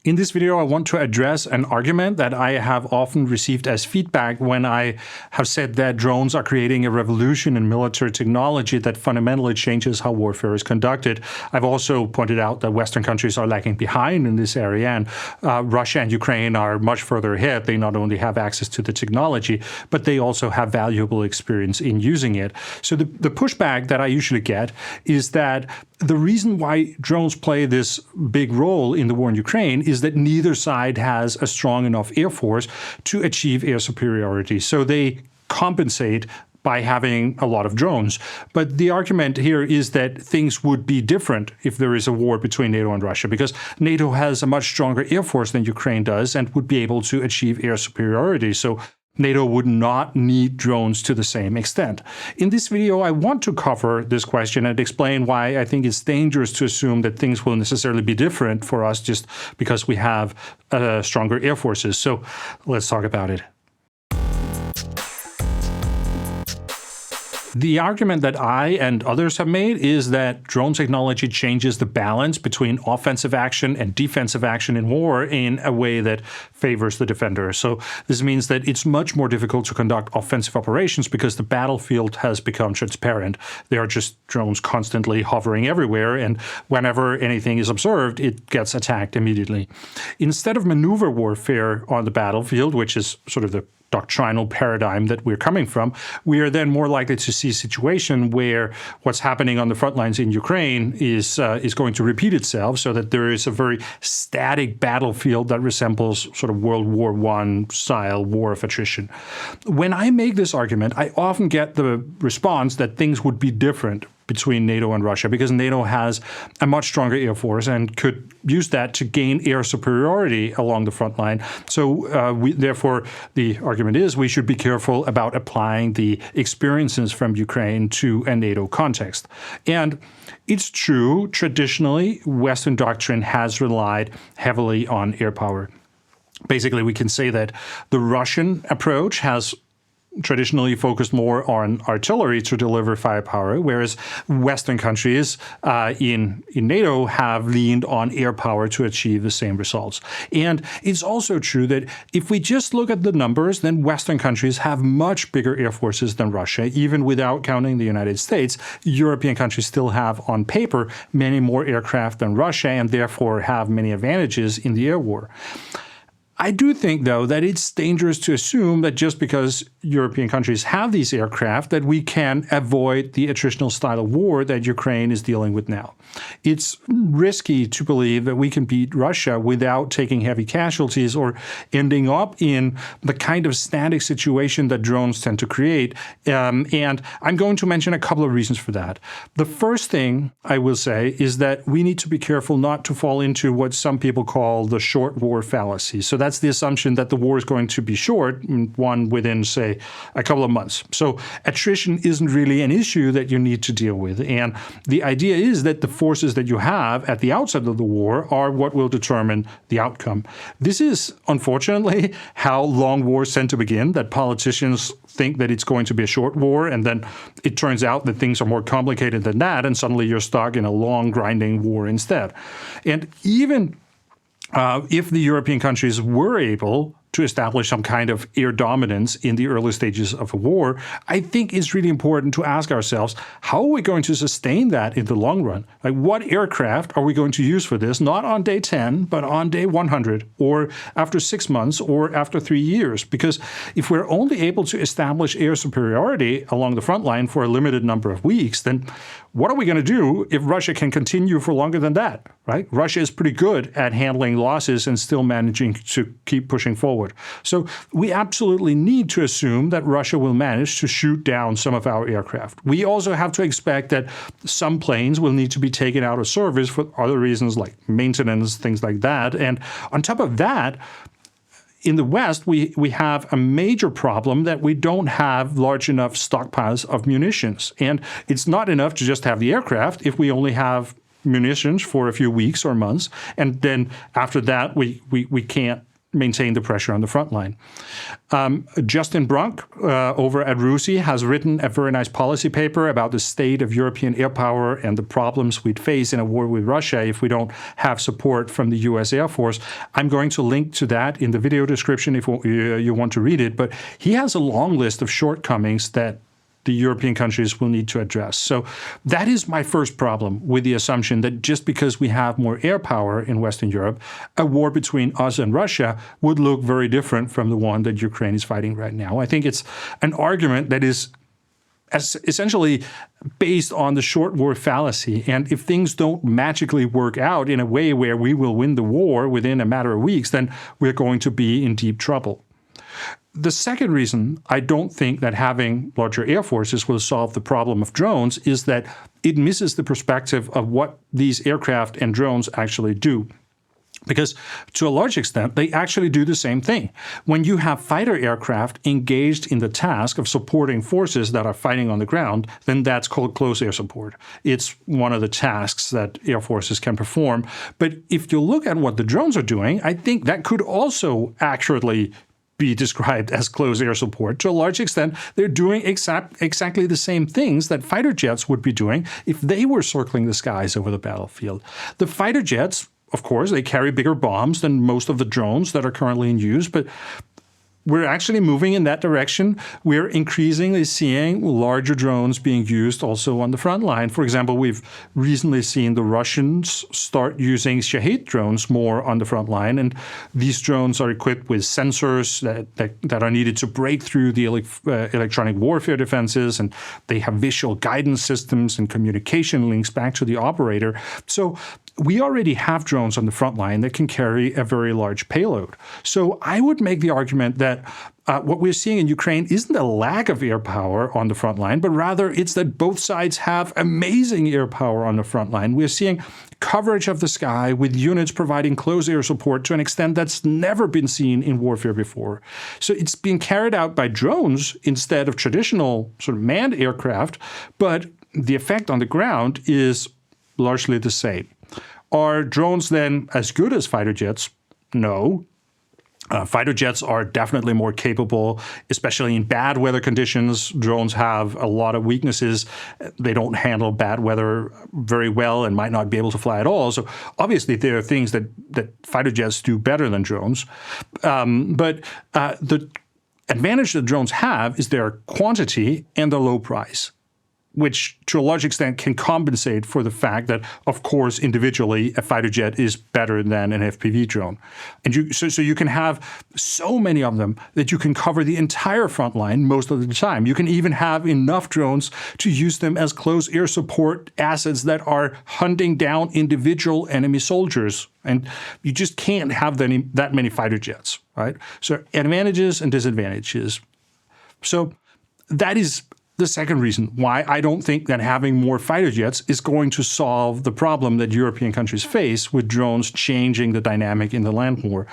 In this video, I want to address an argument that I have often received as feedback when I have said that drones are creating a revolution in military technology that fundamentally changes how warfare is conducted. I've also pointed out that Western countries are lagging behind in this area, and Russia and Ukraine are much further ahead. They not only have access to the technology, but they also have valuable experience in using it. So the pushback that I usually get is that the reason why drones play this big role in the war in Ukraine is that neither side has a strong enough air force to achieve air superiority. So they compensate by having a lot of drones. But the argument here is that things would be different if there is a war between NATO and Russia, because NATO has a much stronger air force than Ukraine does and would be able to achieve air superiority. So NATO would not need drones to the same extent. In this video, I want to cover this question and explain why I think it's dangerous to assume that things will necessarily be different for us just because we have stronger air forces. So let's talk about it. The argument that I and others have made is that drone technology changes the balance between offensive action and defensive action in war in a way that favors the defender. So this means that it's much more difficult to conduct offensive operations because the battlefield has become transparent. There are just drones constantly hovering everywhere, and whenever anything is observed, it gets attacked immediately. Instead of maneuver warfare on the battlefield, which is sort of the doctrinal paradigm that we're coming from, we are then more likely to see a situation where what's happening on the front lines in Ukraine is going to repeat itself, so that there is a very static battlefield that resembles sort of World War I style war of attrition. When I make this argument, I often get the response that things would be different between NATO and Russia because NATO has a much stronger air force and could use that to gain air superiority along the front line. So therefore, the argument is we should be careful about applying the experiences from Ukraine to a NATO context. And it's true, traditionally, Western doctrine has relied heavily on air power. Basically, we can say that the Russian approach has traditionally focused more on artillery to deliver firepower, whereas Western countries in NATO have leaned on air power to achieve the same results. And it's also true that if we just look at the numbers, then Western countries have much bigger air forces than Russia. Even without counting the United States, European countries still have, on paper, many more aircraft than Russia and therefore have many advantages in the air war. I do think, though, that it's dangerous to assume that just because European countries have these aircraft that we can avoid the attritional style of war that Ukraine is dealing with now. It's risky to believe that we can beat Russia without taking heavy casualties or ending up in the kind of static situation that drones tend to create. And I'm going to mention a couple of reasons for that. The first thing I will say is that we need to be careful not to fall into what some people call the short war fallacy. So that's the assumption that the war is going to be short, one within, say, a couple of months. So attrition isn't really an issue that you need to deal with. And the idea is that the forces that you have at the outset of the war are what will determine the outcome. This is, unfortunately, how long wars tend to begin, that politicians think that it's going to be a short war, and then it turns out that things are more complicated than that, and suddenly you're stuck in a long, grinding war instead. And even if the European countries were able to establish some kind of air dominance in the early stages of a war, I think it's really important to ask ourselves, how are we going to sustain that in the long run? Like, what aircraft are we going to use for this? Not on day 10, but on day 100, or after 6 months, or after 3 years. Because if we're only able to establish air superiority along the front line for a limited number of weeks, then what are we going to do if Russia can continue for longer than that, right? Russia is pretty good at handling losses and still managing to keep pushing forward. So we absolutely need to assume that Russia will manage to shoot down some of our aircraft. We also have to expect that some planes will need to be taken out of service for other reasons like maintenance, things like that. And on top of that, in the West, we have a major problem that we don't have large enough stockpiles of munitions. And it's not enough to just have the aircraft if we only have munitions for a few weeks or months. And then after that, we can't maintain the pressure on the front line. Justin Brunk over at RUSI has written a very nice policy paper about the state of European air power and the problems we'd face in a war with Russia if we don't have support from the US Air Force. I'm going to link to that in the video description if you want to read it, but he has a long list of shortcomings that the European countries will need to address. So that is my first problem with the assumption that just because we have more air power in Western Europe, a war between us and Russia would look very different from the one that Ukraine is fighting right now. I think it's an argument that is essentially based on the short war fallacy. And if things don't magically work out in a way where we will win the war within a matter of weeks, then we're going to be in deep trouble. The second reason I don't think that having larger air forces will solve the problem of drones is that it misses the perspective of what these aircraft and drones actually do. Because to a large extent, they actually do the same thing. When you have fighter aircraft engaged in the task of supporting forces that are fighting on the ground, then that's called close air support. It's one of the tasks that air forces can perform. But if you look at what the drones are doing, I think that could also accurately be described as close air support. To a large extent, they're doing exactly the same things that fighter jets would be doing if they were circling the skies over the battlefield. The fighter jets, of course, they carry bigger bombs than most of the drones that are currently in use, but we're actually moving in that direction. We're increasingly seeing larger drones being used also on the front line. For example, we've recently seen the Russians start using Shahed drones more on the front line, and these drones are equipped with sensors that are needed to break through the electronic warfare defenses, and they have visual guidance systems and communication links back to the operator. So we already have drones on the front line that can carry a very large payload. So I would make the argument that what we're seeing in Ukraine isn't a lack of air power on the front line, but rather it's that both sides have amazing air power on the front line. We're seeing coverage of the sky with units providing close air support to an extent that's never been seen in warfare before. So it's being carried out by drones instead of traditional sort of manned aircraft, but the effect on the ground is largely the same. Are drones then as good as fighter jets? No. Fighter jets are definitely more capable, especially in bad weather conditions. Drones have a lot of weaknesses. They don't handle bad weather very well and might not be able to fly at all. So obviously there are things that fighter jets do better than drones. But the advantage that drones have is their quantity and the low price, which to a large extent can compensate for the fact that, of course, individually, a fighter jet is better than an FPV drone. And so you can have so many of them that you can cover the entire front line most of the time. You can even have enough drones to use them as close air support assets that are hunting down individual enemy soldiers. And you just can't have that many fighter jets, right? So advantages and disadvantages. So that is the second reason why I don't think that having more fighter jets is going to solve the problem that European countries face with drones changing the dynamic in the land war.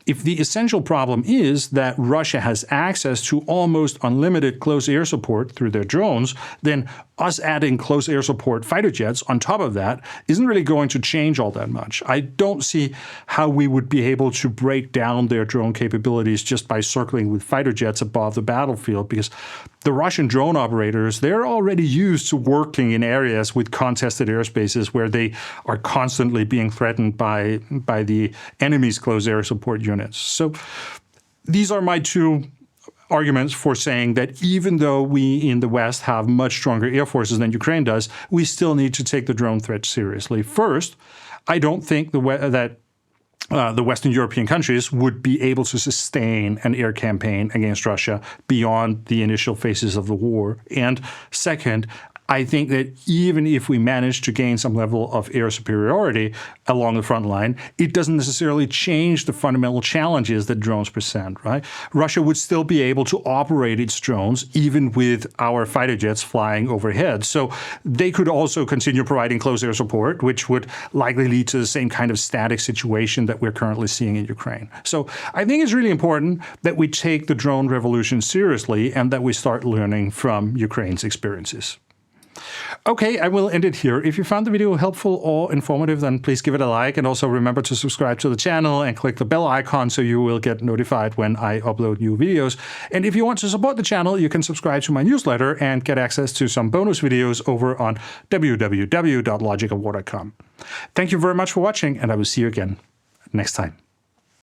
If the essential problem is that Russia has access to almost unlimited close air support through their drones, then us adding close air support fighter jets on top of that isn't really going to change all that much. I don't see how we would be able to break down their drone capabilities just by circling with fighter jets above the battlefield, because the Russian drone operators, they're already used to working in areas with contested airspaces where they are constantly being threatened by the enemy's close air support units. So these are my two arguments for saying that even though we in the West have much stronger air forces than Ukraine does, we still need to take the drone threat seriously. First, I don't think that the Western European countries would be able to sustain an air campaign against Russia beyond the initial phases of the war. And second, I think that even if we manage to gain some level of air superiority along the front line, it doesn't necessarily change the fundamental challenges that drones present, right? Russia would still be able to operate its drones even with our fighter jets flying overhead. So they could also continue providing close air support, which would likely lead to the same kind of static situation that we're currently seeing in Ukraine. So I think it's really important that we take the drone revolution seriously and that we start learning from Ukraine's experiences. Okay, I will end it here. If you found the video helpful or informative, then please give it a like, and also remember to subscribe to the channel and click the bell icon so you will get notified when I upload new videos. And if you want to support the channel, you can subscribe to my newsletter and get access to some bonus videos over on www.logicofwar.com. Thank you very much for watching, and I will see you again next time.